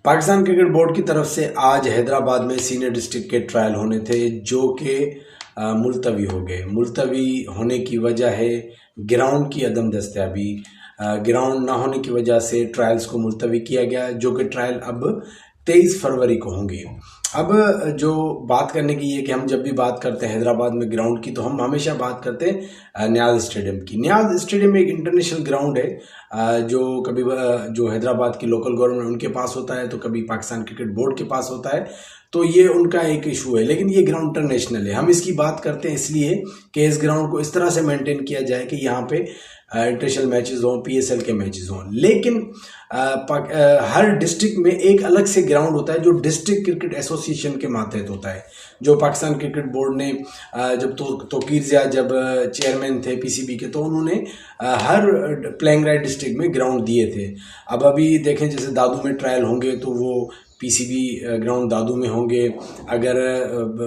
Pakistan cricket board की तरफ से आज हैदराबाद में सीनियर डिस्ट्रिक्ट के ट्रायल होने थे जो कि मुलतवी हो गए। मुलतवी होने की वजह है ग्राउंड की अदम दस्तयाबी। ग्राउंड ना होने की वजह से ट्रायल्स को मुलतवी किया गया, जो कि ट्रायल अब 23 फरवरी को होंगे। अब जो बात करने की है कि हम जब भी बात करते हैं हैदराबाद में ग्राउंड की, तो हम हमेशा बात करते हैं न्याज स्टेडियम की। न्याज स्टेडियम एक इंटरनेशनल ग्राउंड है जो कभी जो हैदराबाद की लोकल गवर्नमेंट उनके पास होता है, तो कभी पाकिस्तान क्रिकेट बोर्ड के पास होता है, तो ये उनका एक इशू है। लेकिन ये ग्राउंड इंटरनेशनल है। हम इसकी बात करते हैं इसलिए कि इस ग्राउंड को इस तरह से मेंटेन किया जाए कि यहाँ पे इंटरनेशनल मैचेस हों, पीएसएल के मैचेस हों। लेकिन हर डिस्ट्रिक्ट में एक अलग से ग्राउंड होता है जो डिस्ट्रिक्ट क्रिकेट एसोसिएशन के मातहत होता है। जो पाकिस्तान क्रिकेट बोर्ड ने जब तौकीर ज़िया जब चेयरमैन थे पीसीबी के, तो उन्होंने हर प्लेइंग राइट डिस्ट्रिक्ट में ग्राउंड दिए थे। अब अभी देखें जैसे दादू में ट्रायल होंगे तो वो पीसीबी ग्राउंड दादू में होंगे, अगर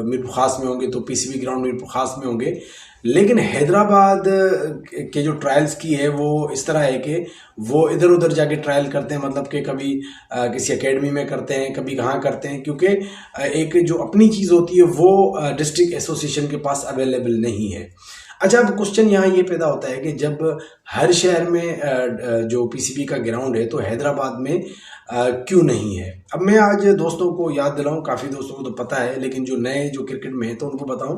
मीरपुर खास में होंगे तो पीसीबी ग्राउंड मीरपुर खास में होंगे। लेकिन हैदराबाद के जो ट्रायल्स की है वो इस तरह है कि वो इधर उधर जाके ट्रायल करते हैं, मतलब कि कभी किसी एकेडमी में करते हैं, कभी कहाँ करते हैं, क्योंकि एक जो अपनी चीज़ होती है वो डिस्ट्रिक्ट एसोसिएशन के पास अवेलेबल नहीं है। अच्छा, अब क्वेश्चन यहाँ ये पैदा होता है कि जब हर शहर में जो पीसीबी का ग्राउंड है तो हैदराबाद में क्यों नहीं है। अब मैं आज दोस्तों को याद दिलाऊं, काफ़ी दोस्तों को तो पता है, लेकिन जो नए जो क्रिकेट में है तो उनको बताऊं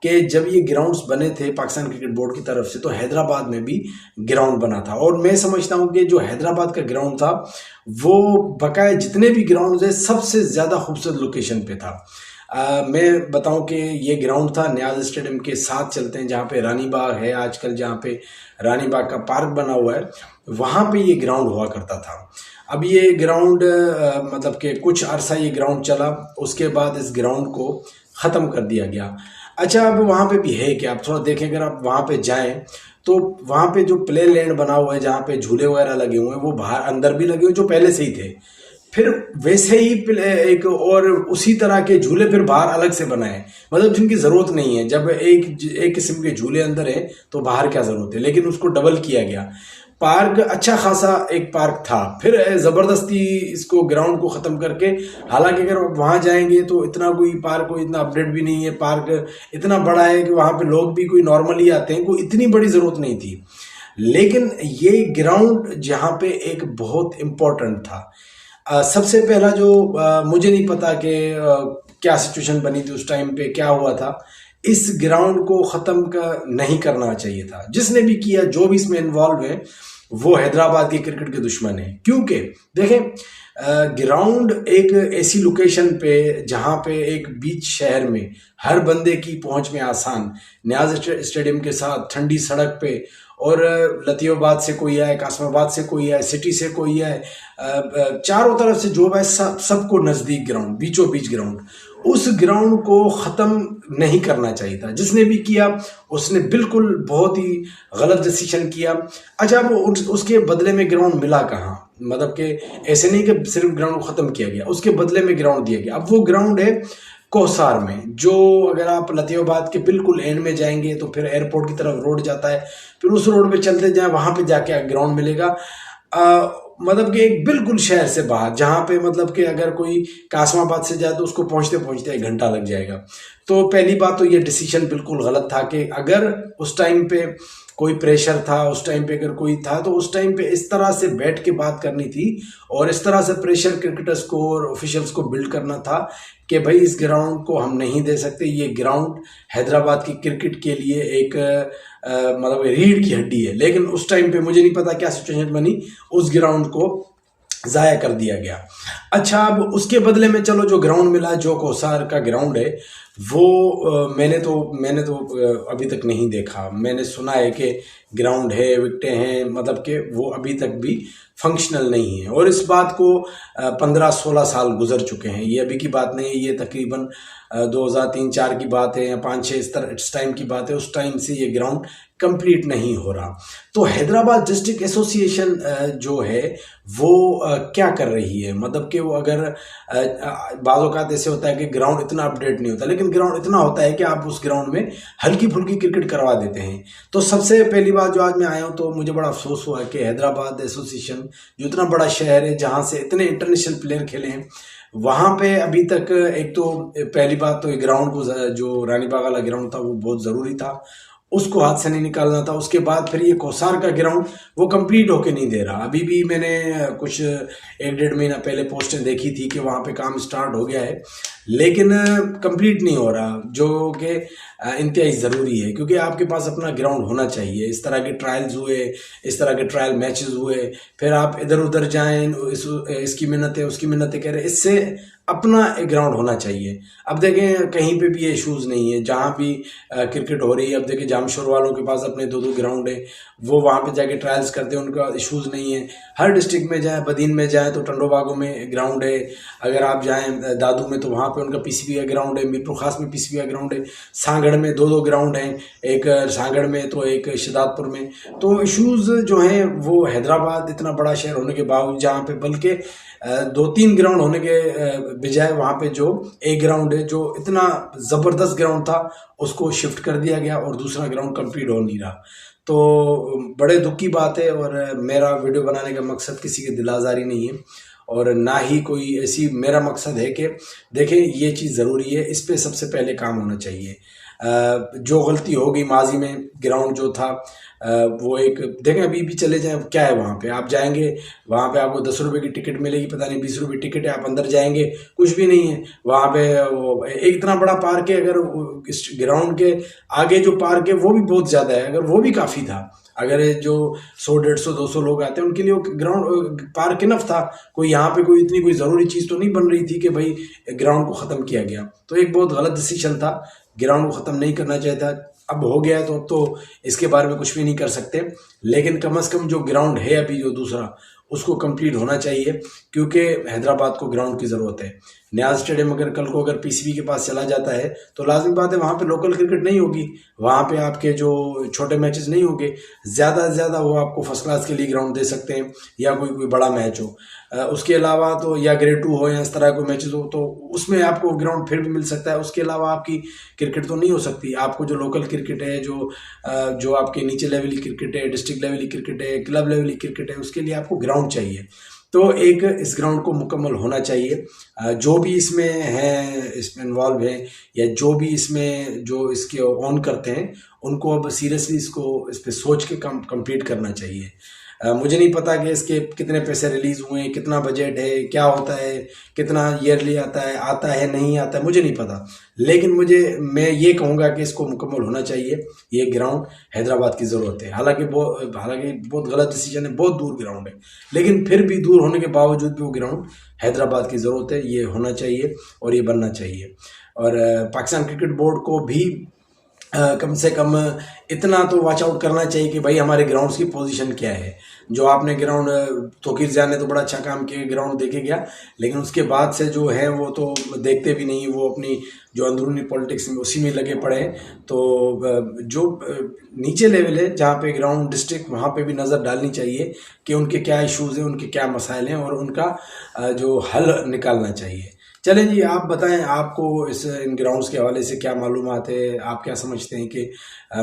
कि जब ये ग्राउंड्स बने थे पाकिस्तान क्रिकेट बोर्ड की तरफ से, तो हैदराबाद में भी ग्राउंड बना था। और मैं समझता हूं कि जो हैदराबाद का ग्राउंड था वो बकाया जितने भी ग्राउंड है सबसे ज़्यादा खूबसूरत लोकेशन पे था। मैं बताऊं कि ये ग्राउंड था न्याज स्टेडियम के साथ चलते हैं, जहाँ पे रानी बाग है आजकल, जहाँ पे रानी बाग का पार्क बना हुआ है, वहाँ पे ये ग्राउंड हुआ करता था। अब ये ग्राउंड मतलब कि कुछ अरसा ये ग्राउंड चला, उसके बाद इस ग्राउंड को ख़त्म कर दिया गया। अच्छा, अब वहाँ पे भी है कि आप थोड़ा देखें, अगर आप वहाँ पे जाएं तो वहाँ पे जो प्ले लैंड बना हुआ है जहाँ पे झूले वगैरह लगे हुए हैं वो बाहर अंदर भी लगे हुए जो पहले से ही थे, फिर वैसे ही एक और उसी तरह के झूले फिर बाहर अलग से बनाए, मतलब जिनकी ज़रूरत नहीं है। जब एक किस्म के झूले अंदर है तो बाहर क्या ज़रूरत है, लेकिन उसको डबल किया गया। पार्क अच्छा खासा एक पार्क था, फिर ज़बरदस्ती इसको ग्राउंड को ख़त्म करके, हालांकि अगर वहाँ जाएंगे तो इतना कोई पार्क को इतना अपडेट भी नहीं है, पार्क इतना बड़ा है कि वहाँ पे लोग भी कोई नॉर्मली आते हैं, कोई इतनी बड़ी ज़रूरत नहीं थी। लेकिन ये ग्राउंड जहाँ पे एक बहुत इम्पोर्टेंट था, सबसे पहला जो मुझे नहीं पता कि क्या सिचुएशन बनी थी उस टाइम पे, क्या हुआ था, इस ग्राउंड को ख़त्म नहीं करना चाहिए था। जिसने भी किया, जो भी इसमें इन्वॉल्व है, वो हैदराबाद के क्रिकेट के दुश्मन है। क्योंकि देखें, ग्राउंड एक ऐसी लोकेशन पे जहाँ पे एक बीच शहर में हर बंदे की पहुंच में आसान, न्याज स्टेडियम के साथ ठंडी सड़क पे, और लतीफ़ाबाद से कोई आए, कासमाबाद से कोई आए, सिटी से कोई आए, चारों तरफ से जो है सबको नज़दीक ग्राउंड, बीचों बीच ग्राउंड, उस ग्राउंड को ख़त्म नहीं करना चाहिए था। जिसने भी किया उसने बिल्कुल बहुत ही गलत डिसीजन किया। अच्छा, अब उसके बदले में ग्राउंड मिला कहाँ, मतलब कि ऐसे नहीं कि सिर्फ ग्राउंड को ख़त्म किया गया, उसके बदले में ग्राउंड दिया गया। अब वो ग्राउंड है कोसार में, जो अगर आप लतीफ़ाबाद के बिल्कुल एंड में जाएंगे तो फिर एयरपोर्ट की तरफ रोड जाता है, फिर उस रोड पे चलते जाए, वहाँ पे जाके ग्राउंड मिलेगा। मतलब कि एक बिल्कुल शहर से बाहर, जहाँ पे मतलब कि अगर कोई कासमाबाद से जाए तो उसको पहुँचते पहुँचते 1 घंटा लग जाएगा। तो पहली बात तो ये डिसीजन बिल्कुल गलत था कि अगर उस टाइम पे कोई प्रेशर था, उस टाइम पे अगर कोई था, तो उस टाइम पे इस तरह से बैठ के बात करनी थी और इस तरह से प्रेशर क्रिकेटर्स को और ऑफिशियल्स को बिल्ड करना था कि भाई इस ग्राउंड को हम नहीं दे सकते। ये ग्राउंड हैदराबाद की क्रिकेट के लिए एक मतलब रीढ़ की हड्डी है। लेकिन उस टाइम पे मुझे नहीं पता क्या सिचुएशन बनी, उस ग्राउंड को ज़ाया कर दिया गया। अच्छा, अब उसके बदले में चलो जो ग्राउंड मिला, जो कोसार का ग्राउंड है, वो मैंने तो अभी तक नहीं देखा। मैंने सुना है कि ग्राउंड है, विकेटें हैं, मतलब कि वो अभी तक भी फंक्शनल नहीं है। और इस बात को 15-16 साल गुजर चुके हैं, ये अभी की बात नहीं है, ये तकरीबन 2003-4 की बात है या 5-6 इस टाइम की बात है। उस टाइम से ये ग्राउंड कंप्लीट नहीं हो रहा। तो हैदराबाद डिस्ट्रिक्ट एसोसिएशन जो है वो क्या कर रही है, मतलब कि वो अगर बाज़ औक़ात ऐसे होता है कि ग्राउंड इतना अपडेट नहीं होता, लेकिन लेकिन ग्राउंड इतना होता है कि आप उस ग्राउंड में हल्की फुल्की क्रिकेट करवा देते हैं। तो सबसे पहली बात जो आज मैं आया हूँ, तो मुझे बड़ा अफसोस हुआ कि हैदराबाद एसोसिएशन जो इतना बड़ा शहर है, जहाँ से इतने इंटरनेशनल प्लेयर खेले हैं, वहाँ पे अभी तक एक तो पहली बात तो ग्राउंड को, जो रानी बाग वाला ग्राउंड था वो बहुत ज़रूरी था, उसको हाथ से नहीं निकालना था। उसके बाद फिर ये कोसार का ग्राउंड वो कंप्लीट होके नहीं दे रहा। अभी भी मैंने कुछ 1-1.5 महीना पहले पोस्टें देखी थी कि वहाँ पे काम स्टार्ट हो गया है, लेकिन कंप्लीट नहीं हो रहा, जो कि इंतहाई ज़रूरी है, क्योंकि आपके पास अपना ग्राउंड होना चाहिए। इस तरह के ट्रायल्स हुए, इस तरह के ट्रायल मैचेस हुए, फिर आप इधर उधर जाएं, इसकी मिन्नतें उसकी मिन्नतें कह रहे, इससे अपना एक ग्राउंड होना चाहिए। अब देखें कहीं पे भी ये इशूज़ नहीं है, जहाँ भी क्रिकेट हो रही है। अब देखें जामशोर वालों के पास अपने 2-2 ग्राउंड है, वो वहाँ पे जाके ट्रायल्स करते हैं, उनका इशूज़ नहीं है। हर डिस्ट्रिक्ट में जाएँ, बदीन में जाएँ तो टंडोबागो में ग्राउंड है, अगर आप जाएँ दादू में तो वहाँ पे उनका पीसीबी का ग्राउंड है, मीरपुर खास में पीसीबी का ग्राउंड है, सांगड़ में 2-2 ग्राउंड हैं, एक सांगड़ में तो एक शिदातपुर में। तो इशूज़ जो हैं वो हैदराबाद इतना बड़ा शहर होने के बावजूद, जहाँ पे बल्कि 2-3 ग्राउंड होने के बजाय वहाँ पे जो एक ग्राउंड है, जो इतना ज़बरदस्त ग्राउंड था, उसको शिफ्ट कर दिया गया और दूसरा ग्राउंड कंप्लीट हो नहीं रहा। तो बड़े दुख की बात है, और मेरा वीडियो बनाने का मकसद किसी की दिल आज़ारी नहीं है, और ना ही कोई ऐसी मेरा मकसद है कि देखें ये चीज़ ज़रूरी है, इस पे सबसे पहले काम होना चाहिए। जो गलती होगी माजी में, ग्राउंड जो था वो एक देखें, अभी भी चले जाएं, क्या है वहाँ पे, आप जाएंगे वहाँ पे आपको 10 रुपये की टिकट मिलेगी, पता नहीं 20 रुपये टिकट है, आप अंदर जाएंगे कुछ भी नहीं है वहाँ पे। वो एक इतना बड़ा पार्क है, अगर इस ग्राउंड के आगे जो पार्क है वो भी बहुत ज़्यादा है, अगर वो भी काफ़ी था, अगर जो 100-150-200 लोग आते हैं उनके लिए वो ग्राउंड पार्क इनफ था। कोई यहाँ पे कोई इतनी कोई ज़रूरी चीज़ तो नहीं बन रही थी कि भाई ग्राउंड को ख़त्म किया गया। तो एक बहुत गलत डिसीजन था, ग्राउंड को ख़त्म नहीं करना चाहिए था। अब हो गया तो अब तो इसके बारे में कुछ भी नहीं कर सकते, लेकिन कम से कम जो ग्राउंड है अभी जो दूसरा, उसको कंप्लीट होना चाहिए, क्योंकि हैदराबाद को ग्राउंड की ज़रूरत है। न्याज स्टेडियम अगर कल को अगर पीसीबी के पास चला जाता है तो लाजिम बात है वहाँ पे लोकल क्रिकेट नहीं होगी, वहाँ पे आपके जो छोटे मैचेस नहीं होंगे, ज़्यादा से ज़्यादा वो आपको फर्स्ट क्लास के लिए ग्राउंड दे सकते हैं, या कोई कोई बड़ा मैच हो। उसके अलावा तो या ग्रेड 2 हो या इस तरह कोई मैचेस हो, तो उसमें आपको ग्राउंड फिर भी मिल सकता है। उसके अलावा आपकी क्रिकेट तो नहीं हो सकती। आपको जो लोकल क्रिकेट है, जो आपके नीचे लेवल की क्रिकेट है, डिस्ट्रिक्ट लेवल की क्रिकेट है, क्लब लेवल की क्रिकेट है, उसके लिए आपको ग्राउंड चाहिए। तो एक इस ग्राउंड को मुकम्मल होना चाहिए। जो भी इसमें हैं, इसमें इन्वॉल्व हैं, या जो भी इसमें जो इसके ऑन करते हैं, उनको अब सीरियसली इस पे सोच के कंप्लीट करना चाहिए। मुझे नहीं पता कि इसके कितने पैसे रिलीज़ हुए हैं, कितना बजट है, क्या होता है, कितना ईयरली आता है नहीं आता है, मुझे नहीं पता, लेकिन मैं ये कहूँगा कि इसको मुकम्मल होना चाहिए। ये ग्राउंड हैदराबाद की ज़रूरत है। हालांकि बहुत गलत डिसीजन है, बहुत दूर ग्राउंड है, लेकिन फिर भी दूर होने के बावजूद भी वो ग्राउंड हैदराबाद की ज़रूरत है। ये होना चाहिए और ये बनना चाहिए। और पाकिस्तान क्रिकेट बोर्ड को भी कम से कम इतना तो वॉच आउट करना चाहिए कि भाई हमारे ग्राउंड्स की पोजीशन क्या है। जो आपने ग्राउंड, तोकीर जान ने तो बड़ा अच्छा काम किया, ग्राउंड देखे गया, लेकिन उसके बाद से जो है वो तो देखते भी नहीं, वो अपनी जो अंदरूनी पॉलिटिक्स में उसी में लगे पड़े हैं। तो जो नीचे लेवल है जहाँ पे ग्राउंड डिस्ट्रिक्ट, वहाँ पे भी नज़र डालनी चाहिए कि उनके क्या इश्यूज़ हैं, उनके क्या मसाइल हैं, और उनका जो हल निकालना चाहिए। चलें जी, आप बताएं आपको इन ग्राउंड्स के हवाले से क्या मालूमात है, आप क्या समझते हैं कि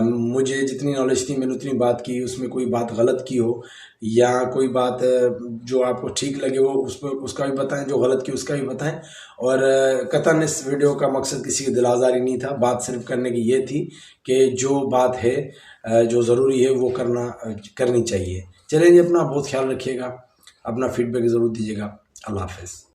मुझे जितनी नॉलेज थी मैंने उतनी बात की, उसमें कोई बात गलत की हो या कोई बात जो आपको ठीक लगे हो उसका भी बताएं, जो गलत की उसका भी बताएं। और कतन इस वीडियो का मकसद किसी की दिल आज़ारी नहीं था, बात सिर्फ करने की ये थी कि जो बात है जो ज़रूरी है वो करनी चाहिए। चलें जी, अपना बहुत ख्याल रखिएगा, अपना फीडबैक ज़रूर दीजिएगा। अल्लाह हाफ़िज़।